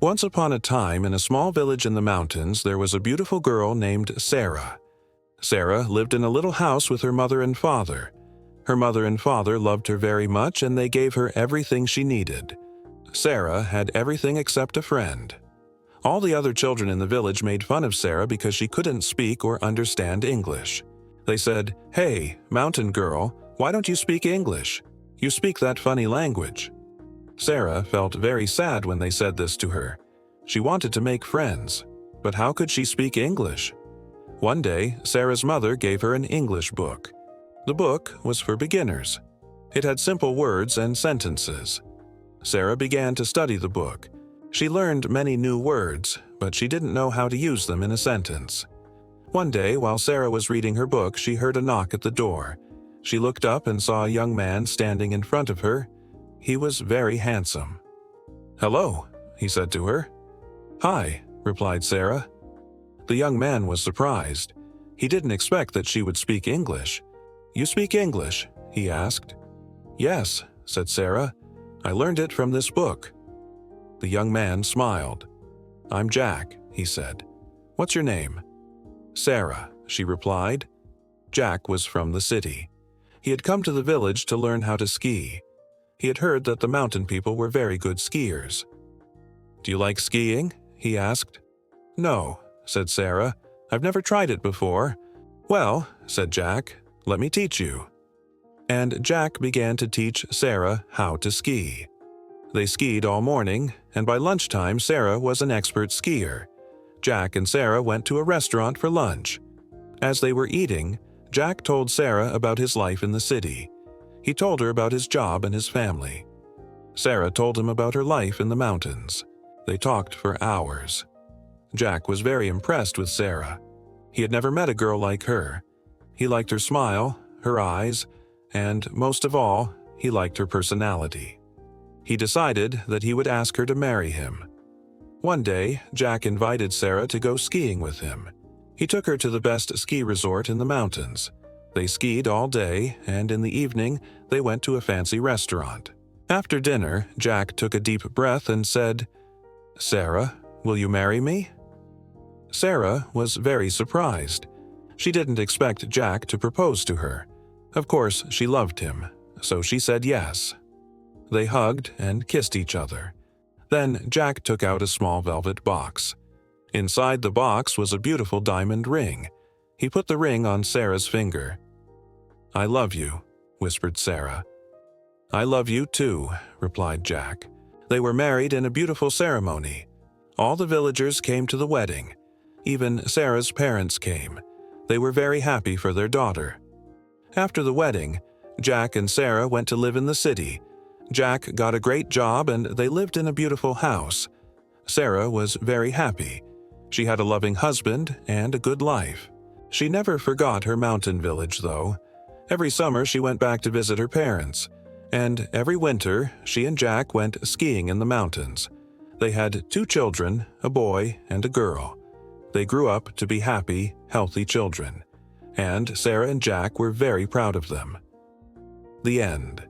Once upon a time, in a small village in the mountains, there was a beautiful girl named Sarah. Sarah lived in a little house with her mother and father. Her mother and father loved her very much, and they gave her everything she needed. Sarah had everything except a friend. All the other children in the village made fun of Sarah because she couldn't speak or understand English. They said, "Hey, mountain girl, why don't you speak English? You speak that funny language." Sarah felt very sad when they said this to her. She wanted to make friends, but how could she speak English? One day, Sarah's mother gave her an English book. The book was for beginners. It had simple words and sentences. Sarah began to study the book. She learned many new words, but she didn't know how to use them in a sentence. One day, while Sarah was reading her book, she heard a knock at the door. She looked up and saw a young man standing in front of her. He was very handsome. "Hello," he said to her. "Hi," replied Sarah. The young man was surprised. He didn't expect that she would speak English. "You speak English?" he asked. "Yes," said Sarah. "I learned it from this book." The young man smiled. "I'm Jack," he said. "What's your name?" "Sarah," she replied. Jack was from the city. He had come to the village to learn how to ski. He had heard that the mountain people were very good skiers. "Do you like skiing?" he asked. "No," said Sarah. "I've never tried it before." "Well," said Jack, "let me teach you." And Jack began to teach Sarah how to ski. They skied all morning, and by lunchtime Sarah was an expert skier. Jack and Sarah went to a restaurant for lunch. As they were eating, Jack told Sarah about his life in the city. He told her about his job and his family. Sarah told him about her life in the mountains. They talked for hours. Jack was very impressed with Sarah. He had never met a girl like her. He liked her smile, her eyes, and, most of all, he liked her personality. He decided that he would ask her to marry him. One day, Jack invited Sarah to go skiing with him. He took her to the best ski resort in the mountains. They skied all day, and in the evening, they went to a fancy restaurant. After dinner, Jack took a deep breath and said, "Sarah, will you marry me?" Sarah was very surprised. She didn't expect Jack to propose to her. Of course, she loved him, so she said yes. They hugged and kissed each other. Then Jack took out a small velvet box. Inside the box was a beautiful diamond ring. He put the ring on Sarah's finger. "I love you," whispered Sarah. "I love you too," replied Jack. They were married in a beautiful ceremony. All the villagers came to the wedding. Even Sarah's parents came. They were very happy for their daughter. After the wedding, Jack and Sarah went to live in the city. Jack got a great job and they lived in a beautiful house. Sarah was very happy. She had a loving husband and a good life. She never forgot her mountain village, though. Every summer she went back to visit her parents. And every winter, she and Jack went skiing in the mountains. They had 2 children, a boy and a girl. They grew up to be happy, healthy children. And Sarah and Jack were very proud of them. The end.